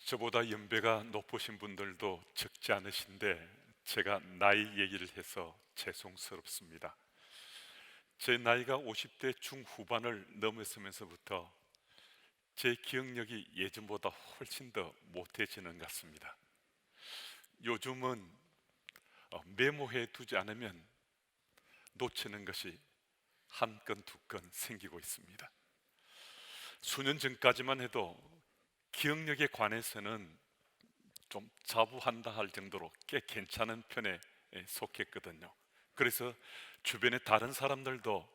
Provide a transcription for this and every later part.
저보다 연배가 높으신 분들도 적지 않으신데 제가 나이 얘기를 해서 죄송스럽습니다. 제 나이가 50대 중후반을 넘어서면서부터 제 기억력이 예전보다 훨씬 더 못해지는 것 같습니다. 요즘은 메모해 두지 않으면 놓치는 것이 한 건 두 건 생기고 있습니다. 수년 전까지만 해도 기억력에 관해서는 좀 자부한다 할 정도로 꽤 괜찮은 편에 속했거든요. 그래서 주변의 다른 사람들도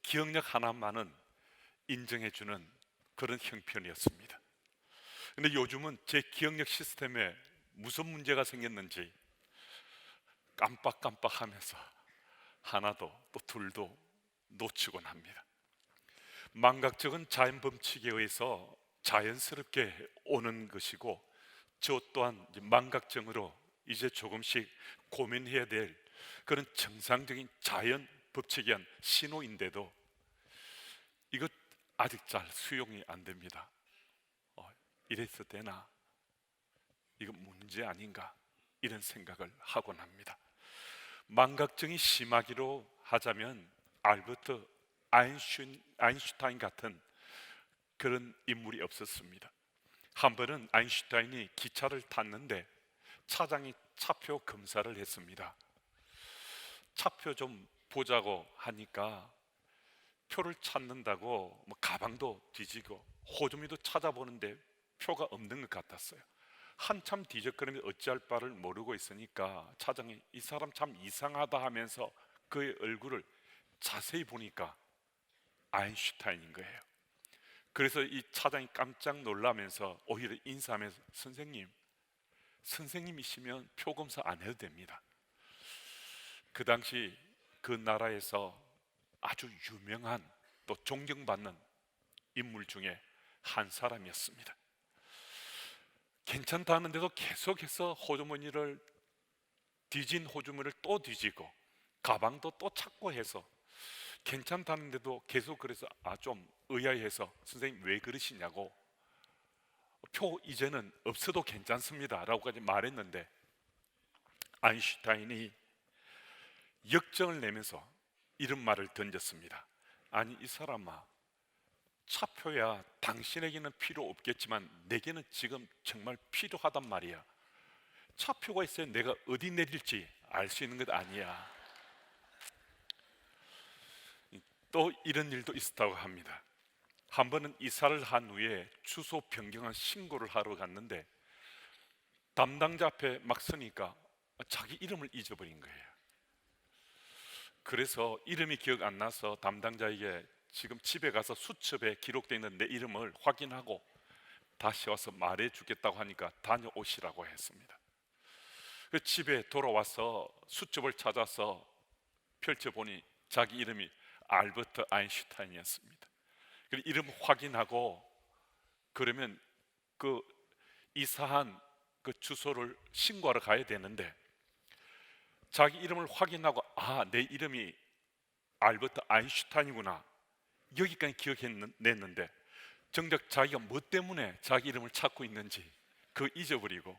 기억력 하나만은 인정해주는 그런 형편이었습니다. 근데 요즘은 제 기억력 시스템에 무슨 문제가 생겼는지 깜빡깜빡하면서 하나도 또 둘도 놓치곤 합니다. 망각적은 자연 법칙에 의해서 자연스럽게 오는 것이고, 저 또한 망각증으로 이제 조금씩 고민해야 될 그런 정상적인 자연 법칙에 의한 신호인데도 이것 아직 잘 수용이 안 됩니다. 이래서 되나? 이거 문제 아닌가? 이런 생각을 하곤 합니다. 망각증이 심하기로 하자면 알버트 아인슈타인 같은 그런 인물이 없었습니다. 한 번은 아인슈타인이 기차를 탔는데 차장이 차표 검사를 했습니다. 차표 좀 보자고 하니까 표를 찾는다고 가방도 뒤지고 호주머니도 찾아보는데 표가 없는 것 같았어요. 한참 뒤적거리며 어찌할 바를 모르고 있으니까 차장이 이 사람 참 이상하다 하면서 그의 얼굴을 자세히 보니까 아인슈타인인 거예요. 그래서 이 차장이 깜짝 놀라면서 오히려 인사하면서 선생님이시면 표검사 안 해도 됩니다. 그 당시 그 나라에서 아주 유명한 또 존경받는 인물 중에 한 사람이었습니다. 괜찮다는데도 계속해서 호주머니를 뒤진 호주머니를 또 뒤지고 가방도 또 찾고 해서 괜찮다는데도 계속 그래서 좀 의아해서 선생님 왜 그러시냐고, 표 이제는 없어도 괜찮습니다 라고까지 말했는데 아인슈타인이 역정을 내면서 이런 말을 던졌습니다. 아니 이 사람아, 차표야 당신에게는 필요 없겠지만 내게는 지금 정말 필요하단 말이야. 차표가 있어야 내가 어디 내릴지 알 수 있는 것 아니야. 또 이런 일도 있었다고 합니다. 한 번은 이사를 한 후에 주소 변경한 신고를 하러 갔는데 담당자 앞에 막 서니까 자기 이름을 잊어버린 거예요. 그래서 이름이 기억 안 나서 담당자에게 지금 집에 가서 수첩에 기록되어 있는 내 이름을 확인하고 다시 와서 말해 주겠다고 하니까 다녀오시라고 했습니다. 그 집에 돌아와서 수첩을 찾아서 펼쳐보니 자기 이름이 알버트 아인슈타인이었습니다. 그리고 이름 확인하고 그러면 그 이사한 그 주소를 신고하러 가야 되는데 자기 이름을 확인하고 내 이름이 알버트 아인슈타인이구나 여기까지 기억해냈는데 정작 자기가 뭐 때문에 자기 이름을 찾고 있는지 그거 잊어버리고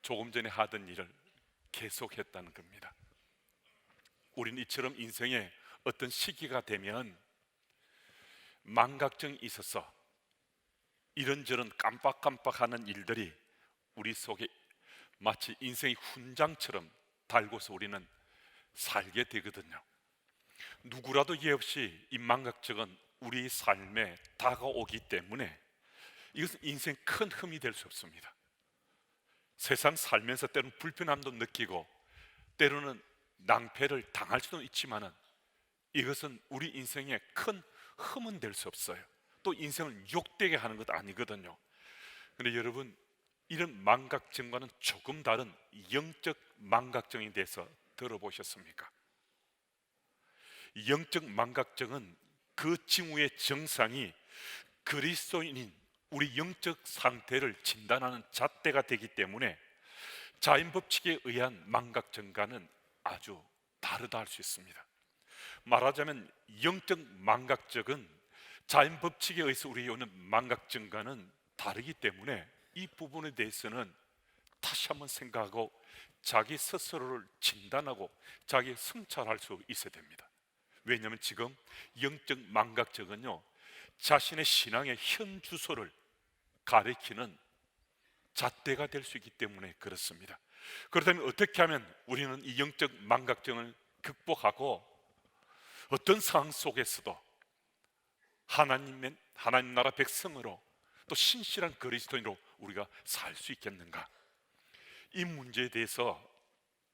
조금 전에 하던 일을 계속했다는 겁니다. 우리는 이처럼 인생에 어떤 시기가 되면 망각증이 있어서 이런저런 깜빡깜빡하는 일들이 우리 속에 마치 인생의 훈장처럼 달고서 우리는 살게 되거든요. 누구라도 예 없이 이 망각증은 우리 삶에 다가오기 때문에 이것은 인생 큰 흠이 될 수 없습니다. 세상 살면서 때로는 불편함도 느끼고 때로는 낭패를 당할 수도 있지만은 이것은 우리 인생에 큰 흠은 될 수 없어요. 또 인생을 욕되게 하는 것도 아니거든요. 그런데 여러분, 이런 망각증과는 조금 다른 영적 망각증에 대해서 들어보셨습니까? 영적 망각증은 그 징후의 정상이 그리스도인인 우리 영적 상태를 진단하는 잣대가 되기 때문에 자연 법칙에 의한 망각증과는 아주 다르다 할 수 있습니다. 말하자면 영적 망각증은 자연 법칙에 의해서 우리에게 오는 망각증과는 다르기 때문에 이 부분에 대해서는 다시 한번 생각하고 자기 스스로를 진단하고 자기 성찰할 수 있어야 됩니다. 왜냐하면 지금 영적 망각증은요, 자신의 신앙의 현 주소를 가리키는 잣대가 될 수 있기 때문에 그렇습니다. 그렇다면 어떻게 하면 우리는 이 영적 망각증을 극복하고 어떤 상황 속에서도 하나님 나라 백성으로 또 신실한 그리스도인으로 우리가 살 수 있겠는가? 이 문제에 대해서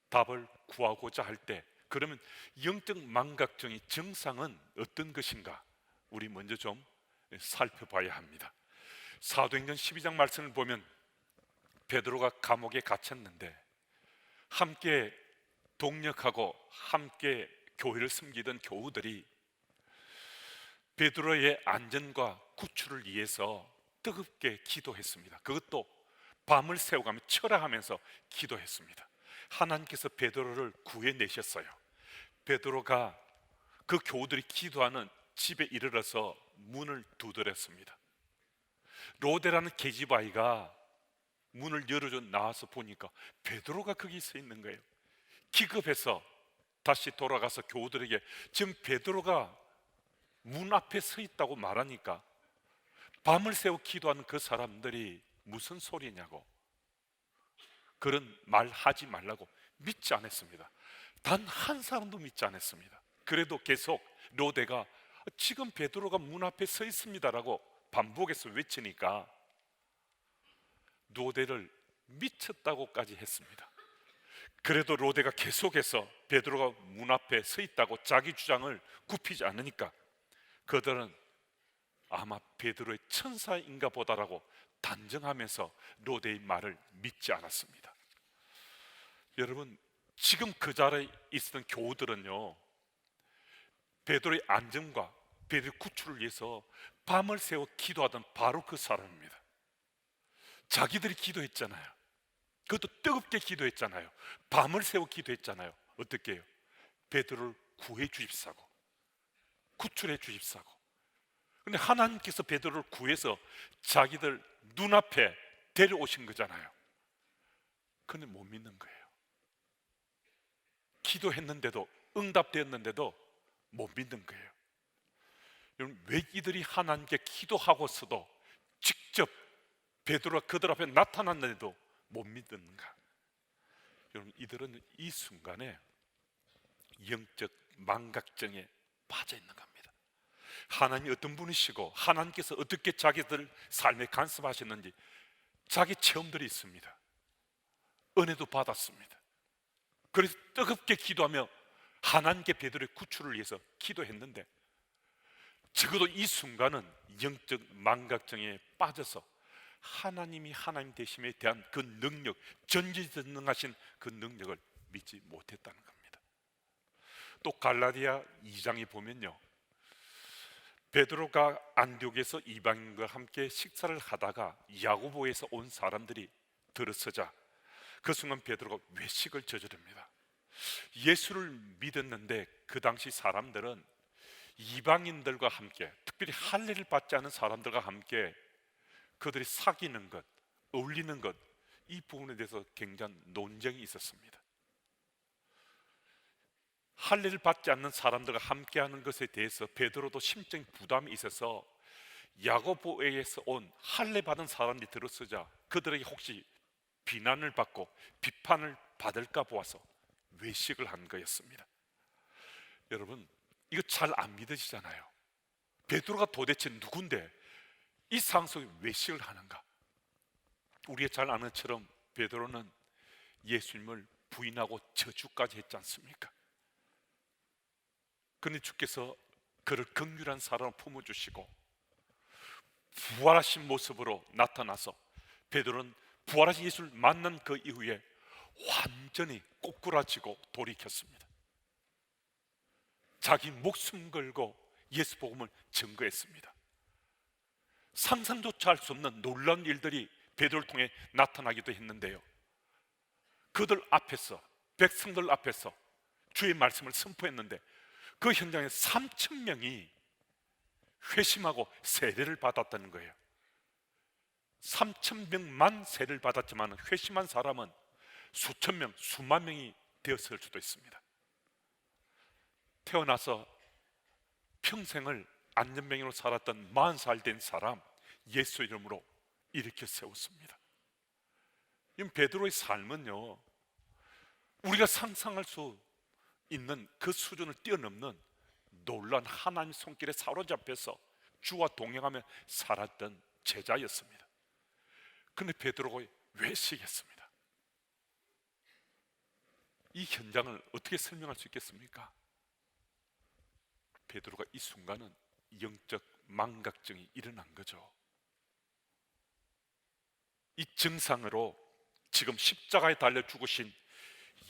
답을 구하고자 할 때, 그러면 영적 망각증의 증상은 어떤 것인가? 우리 먼저 좀 살펴봐야 합니다. 사도행전 12장 말씀을 보면 베드로가 감옥에 갇혔는데 함께 동력하고 함께 교회를 섬기던 교우들이 베드로의 안전과 구출을 위해서 뜨겁게 기도했습니다. 그것도 밤을 새워가며 철야하면서 기도했습니다. 하나님께서 베드로를 구해내셨어요. 베드로가 그 교우들이 기도하는 집에 이르러서 문을 두드렸습니다. 로데라는 계집아이가 문을 열어줘 나와서 보니까 베드로가 거기 서 있는 거예요. 기급해서 다시 돌아가서 교우들에게 지금 베드로가 문 앞에 서 있다고 말하니까 밤을 새워 기도하는 그 사람들이 무슨 소리냐고, 그런 말 하지 말라고 믿지 않았습니다. 단 한 사람도 믿지 않았습니다. 그래도 계속 로데가 지금 베드로가 문 앞에 서 있습니다라고 반복해서 외치니까 로데를 미쳤다고까지 했습니다. 그래도 로데가 계속해서 베드로가 문 앞에 서 있다고 자기 주장을 굽히지 않으니까 그들은 아마 베드로의 천사인가 보다라고 단정하면서 로데의 말을 믿지 않았습니다. 여러분, 지금 그 자리에 있었던 교우들은요, 베드로의 안전과 베드로의 구출을 위해서 밤을 새워 기도하던 바로 그 사람입니다. 자기들이 기도했잖아요. 그것도 뜨겁게 기도했잖아요. 밤을 새워 기도했잖아요. 어떻게 해요? 베드로를 구해 주십사고 구출해 주십사고. 근데 하나님께서 베드로를 구해서 자기들 눈앞에 데려오신 거잖아요. 근데 못 믿는 거예요. 기도했는데도, 응답되었는데도 못 믿는 거예요. 여러분, 왜 이들이 하나님께 기도하고서도 직접 베드로가 그들 앞에 나타났는데도 못 믿는가? 여러분, 이들은 이 순간에 영적 망각증에 빠져 있는 겁니다. 하나님이 어떤 분이시고 하나님께서 어떻게 자기들 삶에 간섭하셨는지 자기 체험들이 있습니다. 은혜도 받았습니다. 그래서 뜨겁게 기도하며 하나님께 베드로의 구출을 위해서 기도했는데 적어도 이 순간은 영적 망각증에 빠져서 하나님이 하나님 되심에 대한 그 능력, 전지전능하신 그 능력을 믿지 못했다는 겁니다. 또 갈라디아 2장에 보면요, 베드로가 안디옥에서 이방인과 함께 식사를 하다가 야고보에서 온 사람들이 들어서자 그 순간 베드로가 외식을 저지릅니다. 예수를 믿었는데 그 당시 사람들은 이방인들과 함께, 특별히 할례를 받지 않은 사람들과 함께 그들이 사귀는 것, 어울리는 것, 이 부분에 대해서 굉장한 논쟁이 있었습니다. 할례를 받지 않는 사람들과 함께하는 것에 대해서 베드로도 심적인 부담이 있어서 야고보에서 온 할례 받은 사람들이 들어서자 그들에게 혹시 비난을 받고 비판을 받을까 보아서 외식을 한 거였습니다. 여러분, 이거 잘 안 믿어지잖아요. 베드로가 도대체 누군데 이 상황 속에 외식을 하는가? 우리가 잘 아는 것처럼 베드로는 예수님을 부인하고 저주까지 했지 않습니까? 그런데 주께서 그를 긍휼한 사랑을 품어주시고 부활하신 모습으로 나타나서 베드로는 부활하신 예수를 만난 그 이후에 완전히 꼬꾸라지고 돌이켰습니다. 자기 목숨 걸고 예수 복음을 증거했습니다. 상상조차 할 수 없는 놀라운 일들이 베드로를 통해 나타나기도 했는데요, 그들 앞에서, 백성들 앞에서 주의 말씀을 선포했는데 그 현장에 3,000명이 회심하고 세례를 받았다는 거예요. 3천 명만 세를 받았지만 회심한 사람은 수천 명, 수만 명이 되었을 수도 있습니다. 태어나서 평생을 안전병으로 살았던 40살 된 사람 예수 이름으로 일으켜 세웠습니다. 이 베드로의 삶은요, 우리가 상상할 수 있는 그 수준을 뛰어넘는 놀라운 하나님의 손길에 사로잡혀서 주와 동행하며 살았던 제자였습니다. 그런데 베드로가 왜 시겠습니다? 이 현장을 어떻게 설명할 수 있겠습니까? 베드로가 이 순간은 영적 망각증이 일어난 거죠. 이 증상으로 지금 십자가에 달려 죽으신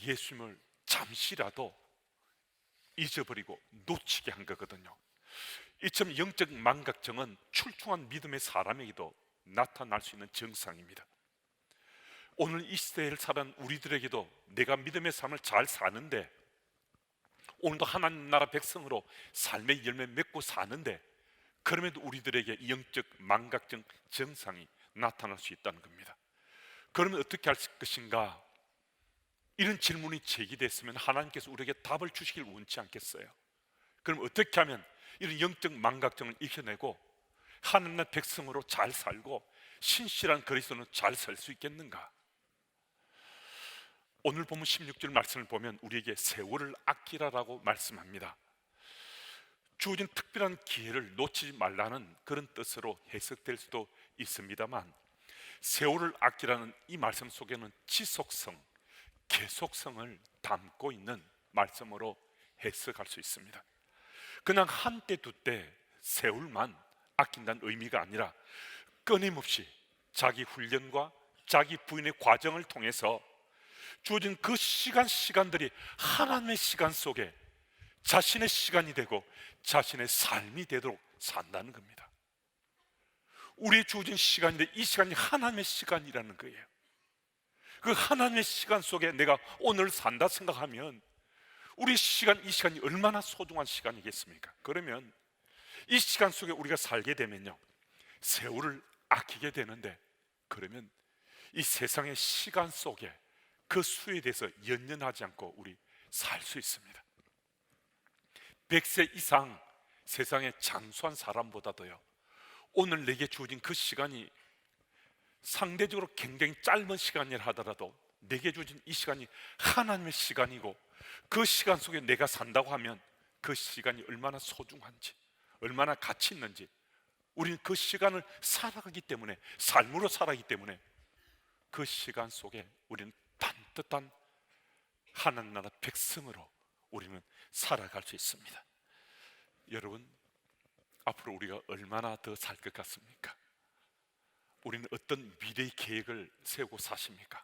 예수님을 잠시라도 잊어버리고 놓치게 한 거거든요. 이처럼 영적 망각증은 출중한 믿음의 사람에게도 나타날 수 있는 증상입니다. 오늘 이 시대를 사는 우리들에게도 내가 믿음의 삶을 잘 사는데, 오늘도 하나님 나라 백성으로 삶의 열매 맺고 사는데, 그럼에도 우리들에게 영적 망각증 증상이 나타날 수 있다는 겁니다. 그러면 어떻게 할 것인가? 이런 질문이 제기됐으면 하나님께서 우리에게 답을 주시길 원치 않겠어요? 그럼 어떻게 하면 이런 영적 망각증을 이겨내고 하나님 나라 백성으로 잘 살고 신실한 그리스도는 잘 살 수 있겠는가? 오늘 보면 16절 말씀을 보면 우리에게 세월을 아끼라라고 말씀합니다. 주어진 특별한 기회를 놓치지 말라는 그런 뜻으로 해석될 수도 있습니다만, 세월을 아끼라는 이 말씀 속에는 지속성, 계속성을 담고 있는 말씀으로 해석할 수 있습니다. 그냥 한때 두때 세월만 아낀다는 의미가 아니라 끊임없이 자기 훈련과 자기 부인의 과정을 통해서 주어진 그 시간들이 하나님의 시간 속에 자신의 시간이 되고 자신의 삶이 되도록 산다는 겁니다. 우리의 주어진 시간인데 이 시간이 하나님의 시간이라는 거예요. 그 하나님의 시간 속에 내가 오늘 산다 생각하면 우리 시간, 이 시간이 얼마나 소중한 시간이겠습니까? 그러면 이 시간 속에 우리가 살게 되면요, 세월을 아끼게 되는데, 그러면 이 세상의 시간 속에 그 수에 대해서 연연하지 않고 우리 살 수 있습니다. 100세 이상 세상에 장수한 사람보다도요, 오늘 내게 주어진 그 시간이 상대적으로 굉장히 짧은 시간이라 하더라도 내게 주어진 이 시간이 하나님의 시간이고, 그 시간 속에 내가 산다고 하면 그 시간이 얼마나 소중한지, 얼마나 가치 있는지, 우리는 그 시간을 살아가기 때문에, 삶으로 살아가기 때문에 그 시간 속에 우리는 단뜻한 하나님 나라 백성으로 우리는 살아갈 수 있습니다. 여러분, 앞으로 우리가 얼마나 더 살 것 같습니까? 우리는 어떤 미래의 계획을 세우고 사십니까?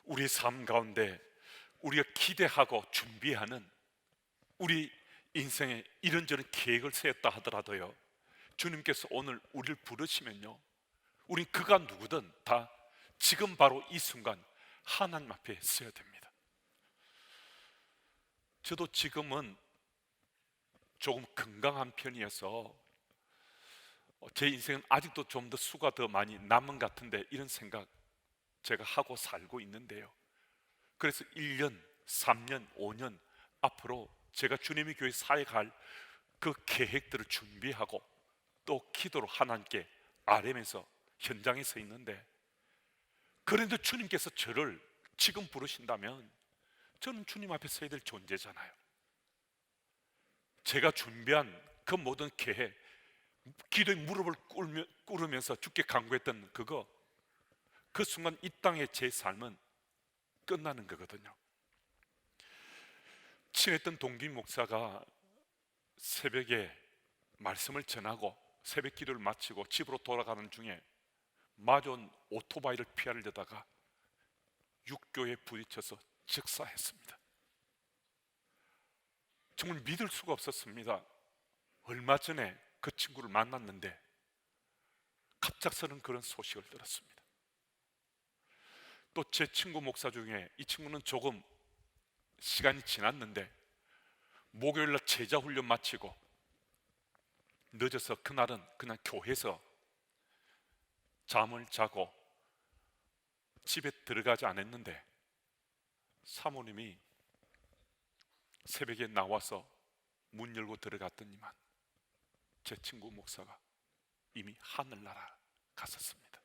우리의 삶 가운데 우리가 기대하고 준비하는 우리 인생에 이런저런 계획을 세웠다 하더라도요, 주님께서 오늘 우리를 부르시면요, 우린 그가 누구든 다 지금 바로 이 순간 하나님 앞에 서야 됩니다. 저도 지금은 조금 건강한 편이어서 제 인생은 아직도 좀 더 수가 더 많이 남은 것 같은데, 이런 생각 제가 하고 살고 있는데요, 그래서 1년, 3년, 5년 앞으로 제가 주님의 교회 사역할 그 계획들을 준비하고 또 기도로 하나님께 아뢰면서 현장에 서 있는데, 그런데 주님께서 저를 지금 부르신다면 저는 주님 앞에 서야 될 존재잖아요. 제가 준비한 그 모든 계획, 기도의 무릎을 꿇으면서 주께 간구했던 그거, 그 순간 이 땅의 제 삶은 끝나는 거거든요. 친했던 동기 목사가 새벽에 말씀을 전하고 새벽 기도를 마치고 집으로 돌아가는 중에 마주온 오토바이를 피하려다가 육교에 부딪혀서 즉사했습니다. 정말 믿을 수가 없었습니다. 얼마 전에 그 친구를 만났는데 갑작스런 그런 소식을 들었습니다. 또 제 친구 목사 중에 이 친구는 조금 시간이 지났는데 목요일날 제자 훈련 마치고 늦어서 그날은 그냥 교회에서 잠을 자고 집에 들어가지 않았는데 사모님이 새벽에 나와서 문 열고 들어갔더니만 제 친구 목사가 이미 하늘나라 갔었습니다.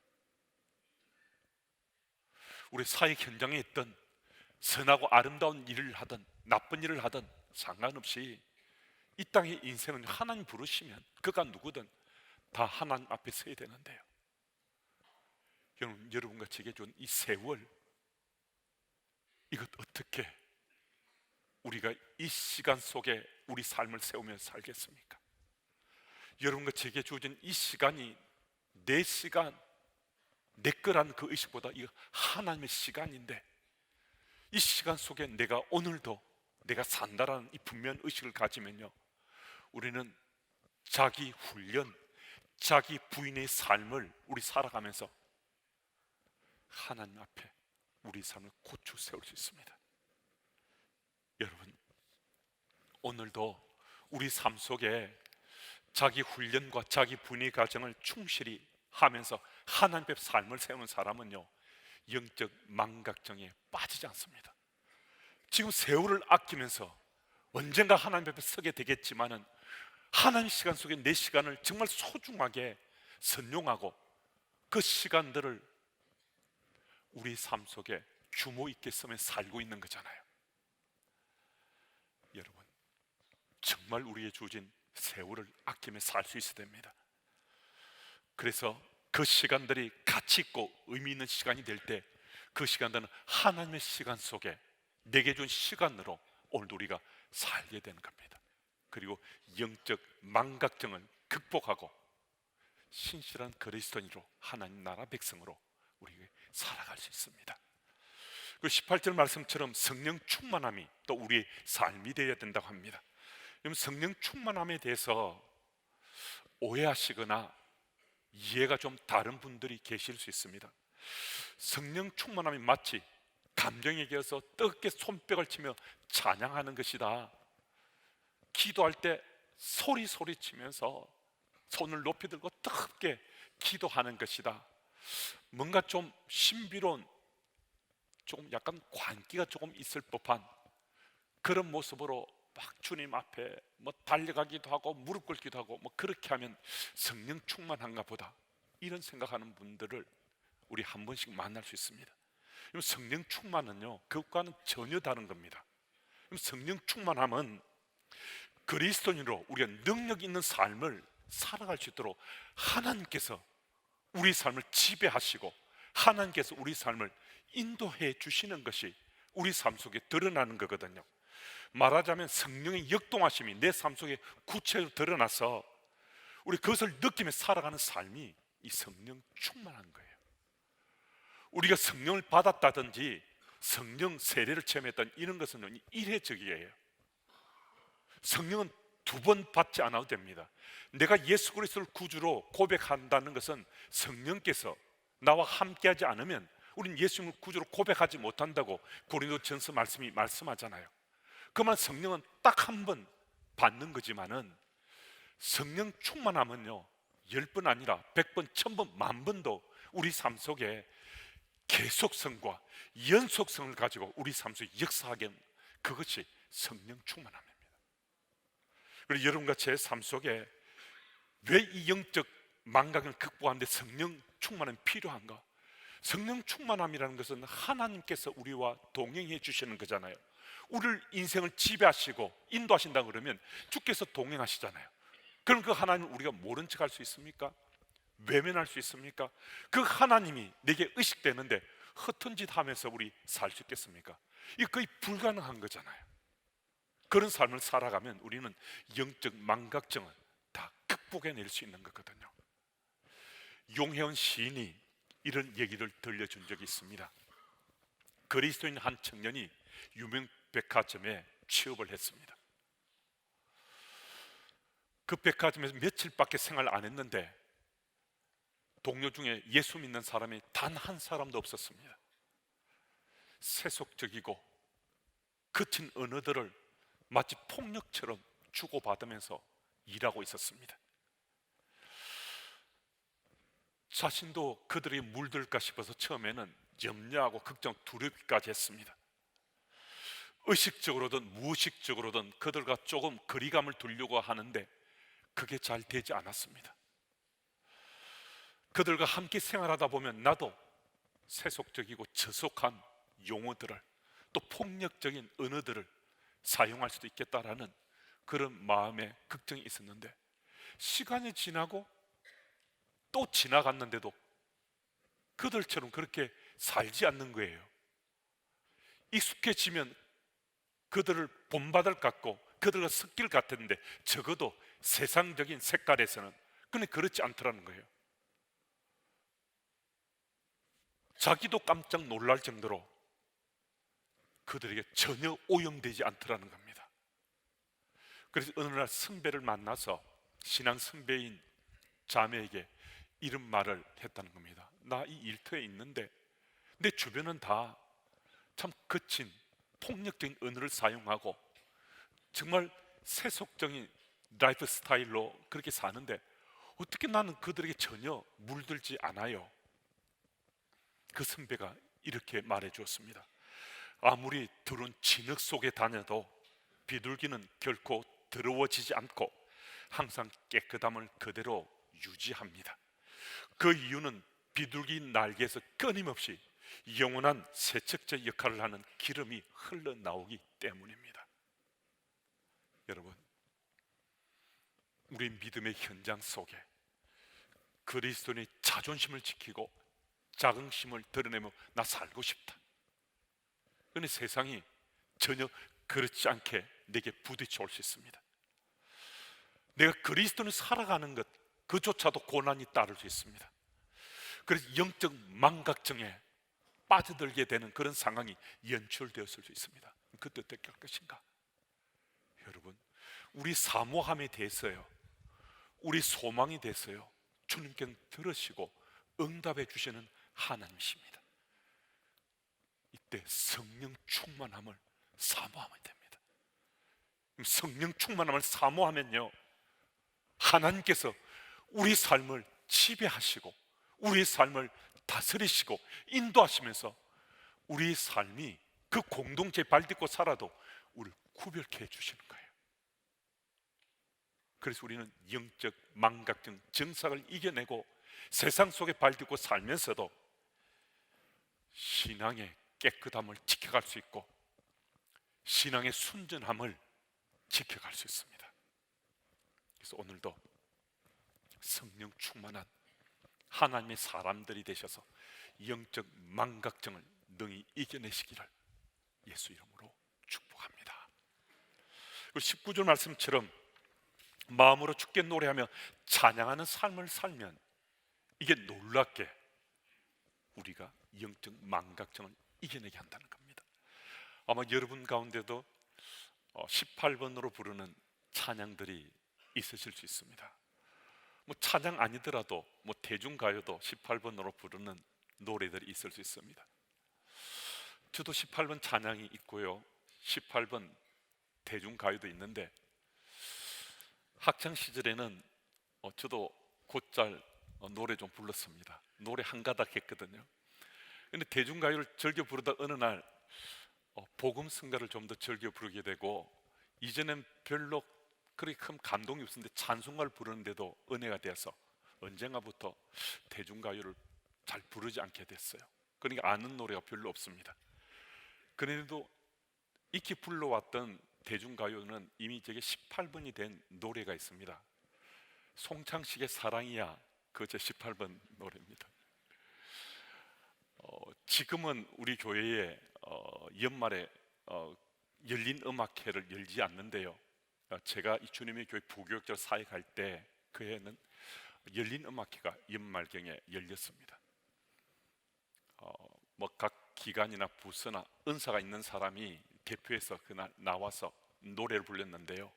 우리 사역 현장에 있던 선하고 아름다운 일을 하든 나쁜 일을 하든 상관없이 이 땅의 인생은 하나님 부르시면 그가 누구든 다 하나님 앞에 서야 되는데요, 여러분과 제게 준 이 세월, 이것 어떻게 우리가 이 시간 속에 우리 삶을 세우며 살겠습니까? 여러분과 제게 주어진 이 시간이 내 시간, 내 거라는 그 의식보다 이거 하나님의 시간인데, 이 시간 속에 내가 오늘도 내가 산다라는 이 분명한 의식을 가지면요, 우리는 자기 훈련, 자기 부인의 삶을 우리 살아가면서 하나님 앞에 우리 삶을 고쳐 세울 수 있습니다. 여러분, 오늘도 우리 삶 속에 자기 훈련과 자기 부인의 과정을 충실히 하면서 하나님 앞에 삶을 세우는 사람은요, 영적 망각정에 빠지지 않습니다. 지금 세월을 아끼면서 언젠가 하나님 앞에 서게 되겠지만은 하나님 시간 속에 내 시간을 정말 소중하게 선용하고 그 시간들을 우리 삶 속에 규모 있게 쓰며 살고 있는 거잖아요. 여러분, 정말 우리의 주어진 세월을 아끼며 살 수 있어야 됩니다. 그래서 그 시간들이 가치 있고 의미 있는 시간이 될 때 그 시간들은 하나님의 시간 속에 내게 준 시간으로 오늘도 우리가 살게 되는 겁니다. 그리고 영적 망각증을 극복하고 신실한 그리스도인으로 하나님 나라 백성으로 우리가 살아갈 수 있습니다. 그 18절 말씀처럼 성령 충만함이 또 우리의 삶이 되어야 된다고 합니다. 그럼 성령 충만함에 대해서 오해하시거나 이해가 좀 다른 분들이 계실 수 있습니다. 성령 충만함이 마치 감정에 겨서 뜨겁게 손뼉을 치며 찬양하는 것이다, 기도할 때 소리치면서 손을 높이 들고 뜨겁게 기도하는 것이다, 뭔가 좀 신비로운, 조금 약간 관기가 조금 있을 법한 그런 모습으로 막 주님 앞에 뭐 달려가기도 하고 무릎 꿇기도 하고 뭐 그렇게 하면 성령 충만한가 보다, 이런 생각하는 분들을 우리 한 번씩 만날 수 있습니다. 성령 충만은요, 그것과는 전혀 다른 겁니다. 성령 충만함은 그리스도인으로 우리가 능력 있는 삶을 살아갈 수 있도록 하나님께서 우리 삶을 지배하시고 하나님께서 우리 삶을 인도해 주시는 것이 우리 삶 속에 드러나는 거거든요. 말하자면 성령의 역동하심이 내 삶 속에 구체적으로 드러나서 우리 그것을 느끼며 살아가는 삶이 이 성령 충만한 거예요. 우리가 성령을 받았다든지 성령 세례를 체험했던 이런 것은 일회적이에요. 성령은 두 번 받지 않아도 됩니다. 내가 예수 그리스도를 구주로 고백한다는 것은 성령께서 나와 함께하지 않으면 우린 예수님을 구주로 고백하지 못한다고 고린도전서 말씀이 말씀하잖아요. 그만 성령은 딱 한 번 받는 거지만은 성령 충만하면요, 10번 아니라 100번, 1000번, 10,000번도 우리 삶 속에 계속성과 연속성을 가지고 우리 삶 속에 역사하게 하는 그것이 성령 충만함입니다. 그리고 여러분과 제 삶 속에 왜 이 영적 망각을 극복하는데 성령 충만함이 필요한가? 성령 충만함이라는 것은 하나님께서 우리와 동행해 주시는 거잖아요. 우리를 인생을 지배하시고 인도하신다 그러면 주께서 동행하시잖아요. 그럼 그 하나님을 우리가 모른 척 할 수 있습니까? 외면할 수 있습니까? 그 하나님이 내게 의식되는데 허튼 짓 하면서 우리 살 수 있겠습니까? 이거 거의 불가능한 거잖아요. 그런 삶을 살아가면 우리는 영적 망각증을 다 극복해낼 수 있는 거거든요. 용혜원 시인이 이런 얘기를 들려준 적이 있습니다. 그리스도인 한 청년이 유명 백화점에 취업을 했습니다. 그 백화점에서 며칠밖에 생활 안 했는데 동료 중에 예수 믿는 사람이 단 한 사람도 없었습니다. 세속적이고 거친 언어들을 마치 폭력처럼 주고받으면서 일하고 있었습니다. 자신도 그들이 물들까 싶어서 처음에는 염려하고 걱정, 두렵기까지 했습니다. 의식적으로든 무의식적으로든 그들과 조금 거리감을 두려고 하는데 그게 잘 되지 않았습니다. 그들과 함께 생활하다 보면 나도 세속적이고 저속한 용어들을, 또 폭력적인 언어들을 사용할 수도 있겠다라는 그런 마음의 걱정이 있었는데, 시간이 지나고 또 지나갔는데도 그들처럼 그렇게 살지 않는 거예요. 익숙해지면 그들을 본받을 것 같고 그들과 섞일 것 같았는데, 적어도 세상적인 색깔에서는 근데 그렇지 않더라는 거예요. 자기도 깜짝 놀랄 정도로 그들에게 전혀 오염되지 않더라는 겁니다. 그래서 어느 날 선배를 만나서 신앙 선배인 자매에게 이런 말을 했다는 겁니다. 나 이 일터에 있는데 내 주변은 다 참 거친 폭력적인 언어를 사용하고 정말 세속적인 라이프 스타일로 그렇게 사는데 어떻게 나는 그들에게 전혀 물들지 않아요? 그 선배가 이렇게 말해 주었습니다. 아무리 드론 진흙 속에 다녀도 비둘기는 결코 더러워지지 않고 항상 깨끗함을 그대로 유지합니다. 그 이유는 비둘기 날개에서 끊임없이 영원한 세척제 역할을 하는 기름이 흘러나오기 때문입니다. 여러분, 우리 믿음의 현장 속에 그리스도인의 자존심을 지키고 자긍심을 드러내며 나 살고 싶다. 그런데 세상이 전혀 그렇지 않게 내게 부딪혀 올 수 있습니다. 내가 그리스도인을 살아가는 것 그조차도 고난이 따를 수 있습니다. 그래서 영적 망각증에 빠져들게 되는 그런 상황이 연출되었을 수 있습니다. 그때 어떻게 할 것인가? 여러분, 우리 사모함에 대해서요, 우리 소망에 대해서요, 주님께는 들으시고 응답해 주시는 하나님이십니다. 이때 성령 충만함을 사모하면 됩니다. 성령 충만함을 사모하면요, 하나님께서 우리 삶을 지배하시고 우리 삶을 다스리시고 인도하시면서 우리 삶이 그 공동체에 발딛고 살아도 우리를 구별케 해주시는 거예요. 그래서 우리는 영적 망각증 정삭을 이겨내고 세상 속에 발딛고 살면서도 신앙의 깨끗함을 지켜갈 수 있고 신앙의 순전함을 지켜갈 수 있습니다. 그래서 오늘도 성령 충만한 하나님의 사람들이 되셔서 영적 망각증을 능히 이겨내시기를 예수 이름으로 축복합니다. 19절 말씀처럼 마음으로 주께 노래하며 찬양하는 삶을 살면 이게 놀랍게 우리가 영적 망각증을 이겨내게 한다는 겁니다. 아마 여러분 가운데도 18번으로 부르는 찬양들이 있으실 수 있습니다. 뭐 찬양 아니더라도 뭐 대중가요도 18번으로 부르는 노래들이 있을 수 있습니다. 저도 18번 찬양이 있고요, 18번 대중가요도 있는데 학창 시절에는 저도 곧잘 노래 좀 불렀습니다. 노래 한 가닥 했거든요. 근데 대중가요를 즐겨 부르다 어느 날 복음 성가를 좀 더 즐겨 부르게 되고, 이전엔 별로 그렇게 큰 감동이 없었는데 찬송가를 부르는데도 은혜가 되어서 언젠가부터 대중가요를 잘 부르지 않게 됐어요. 그러니까 아는 노래가 별로 없습니다. 그런데도 익히 불러왔던 대중가요는 이미 저게 18번이 된 노래가 있습니다. 송창식의 사랑이야, 그 제 18번 노래입니다. 지금은 우리 교회에 연말에 열린 음악회를 열지 않는데요, 제가 이 주님의 교회 부교육자 사역할 때 그 해에는 열린 음악회가 연말경에 열렸습니다. 뭐 각 기관이나 부서나 은사가 있는 사람이 대표해서 그날 나와서 노래를 불렀는데요,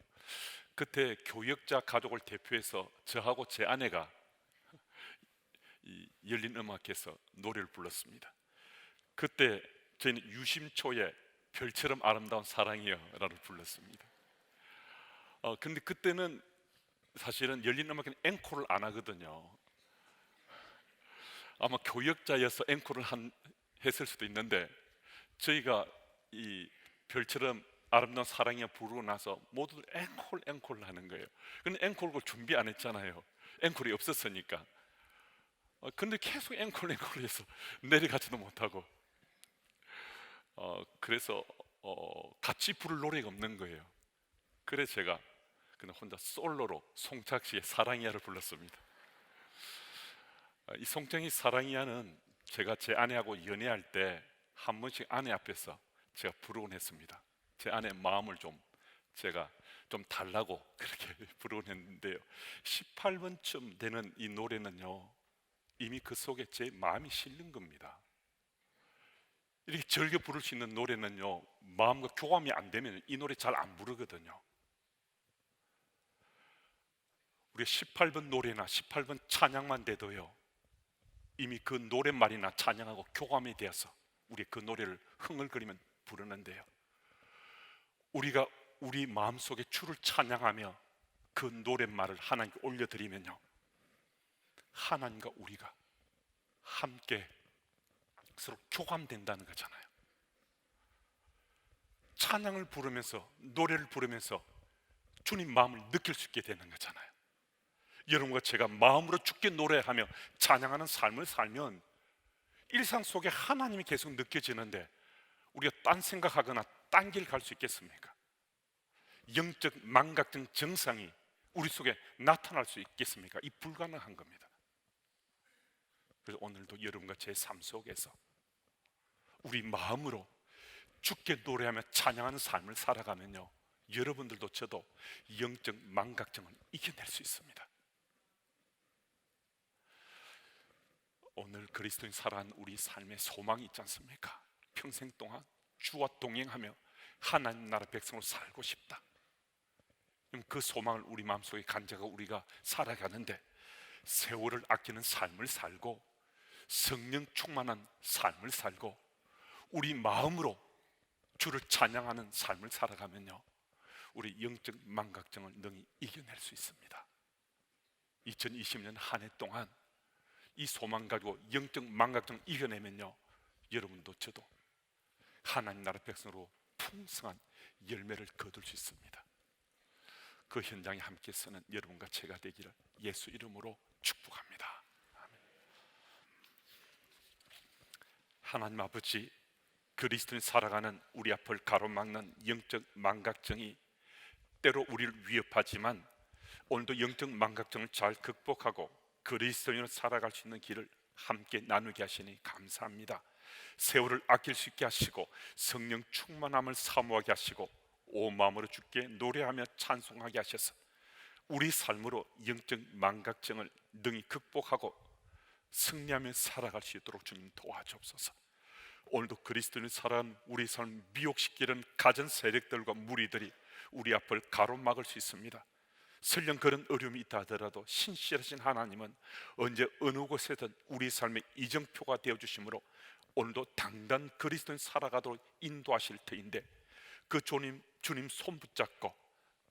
그때 교역자 가족을 대표해서 저하고 제 아내가 이 열린 음악회에서 노래를 불렀습니다. 그때 저희는 유심초의 별처럼 아름다운 사랑이여 라를 불렀습니다. 근데 그때는 사실은 열린 음악회는 앵콜을 안 하거든요. 아마 교역자여서 했을 수도 있는데, 저희가 이 별처럼 아름다운 사랑이야 부르고 나서 모두들 앵콜 하는 거예요. 근데 앵콜을 준비 안 했잖아요. 앵콜이 없었으니까. 근데 계속 앵콜해서 내려가지도 못하고, 그래서 같이 부를 노래가 없는 거예요. 그래서 제가 그냥 혼자 솔로로 송착시의 사랑이야를 불렀습니다. 이 송창희 사랑이야는 제가 제 아내하고 연애할 때 한 번씩 아내 앞에서 제가 부르곤 했습니다. 제 아내 마음을 제가 좀 달라고 그렇게 부르곤 했는데요, 18번쯤 되는 이 노래는요, 이미 그 속에 제 마음이 실린 겁니다. 이렇게 즐겨 부를 수 있는 노래는요, 마음과 교감이 안 되면 이 노래 잘 안 부르거든요. 우리 18번 노래나 18번 찬양만 돼도요, 이미 그 노랫말이나 찬양하고 교감이 되어서 우리 그 노래를 흥얼거리면 부르는데요, 우리가 우리 마음속에 주를 찬양하며 그 노랫말을 하나님께 올려드리면요, 하나님과 우리가 함께 서로 교감된다는 거잖아요. 찬양을 부르면서, 노래를 부르면서 주님 마음을 느낄 수 있게 되는 거잖아요. 여러분과 제가 마음으로 주께 노래하며 찬양하는 삶을 살면 일상 속에 하나님이 계속 느껴지는데, 우리가 딴 생각하거나 딴 길 갈 수 있겠습니까? 영적 망각증 증상이 우리 속에 나타날 수 있겠습니까? 이 불가능한 겁니다. 그래서 오늘도 여러분과 제 삶 속에서 우리 마음으로 주께 노래하며 찬양하는 삶을 살아가면요, 여러분들도 저도 영적 망각증을 이겨낼 수 있습니다. 오늘 그리스도인 살아가는 우리 삶에 소망이 있지 않습니까? 평생 동안 주와 동행하며 하나님 나라 백성으로 살고 싶다. 그 소망을 우리 마음속에 간직하고 우리가 살아가는데, 세월을 아끼는 삶을 살고 성령 충만한 삶을 살고 우리 마음으로 주를 찬양하는 삶을 살아가면요, 우리 영적 망각증을 능히 이겨낼 수 있습니다. 2020년 한 해 동안 이 소망 가지고 영적 망각증을 이겨내면요, 여러분도 저도 하나님 나라 백성으로 풍성한 열매를 거둘 수 있습니다. 그 현장에 함께 서는 여러분과 제가 되기를 예수 이름으로 축복합니다. 아멘. 하나님 아버지, 그리스도인 살아가는 우리 앞을 가로막는 영적 망각증이 때로 우리를 위협하지만, 오늘도 영적 망각증을 잘 극복하고 그리스도인으로 살아갈 수 있는 길을 함께 나누게 하시니 감사합니다. 세월을 아낄 수 있게 하시고 성령 충만함을 사모하게 하시고 온 마음으로 주께 노래하며 찬송하게 하셔서 우리 삶으로 영적 망각증을 능히 극복하고 승리하며 살아갈 수 있도록 주님 도와주옵소서. 오늘도 그리스도인을 살아가는 우리 삶 미혹시키는 가전 세력들과 무리들이 우리 앞을 가로막을 수 있습니다. 설령 그런 어려움이 있다 하더라도 신실하신 하나님은 언제 어느 곳에든 우리 삶의 이정표가 되어주심으로 오늘도 당단 그리스도인 살아가도록 인도하실 터인데, 그 주님 손 붙잡고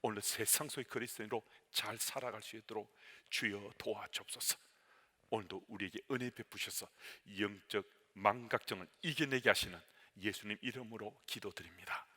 오늘 세상 속의 그리스도인으로 잘 살아갈 수 있도록 주여 도와주옵소서. 오늘도 우리에게 은혜 베푸셔서 영적 망각증을 이겨내게 하시는 예수님 이름으로 기도드립니다.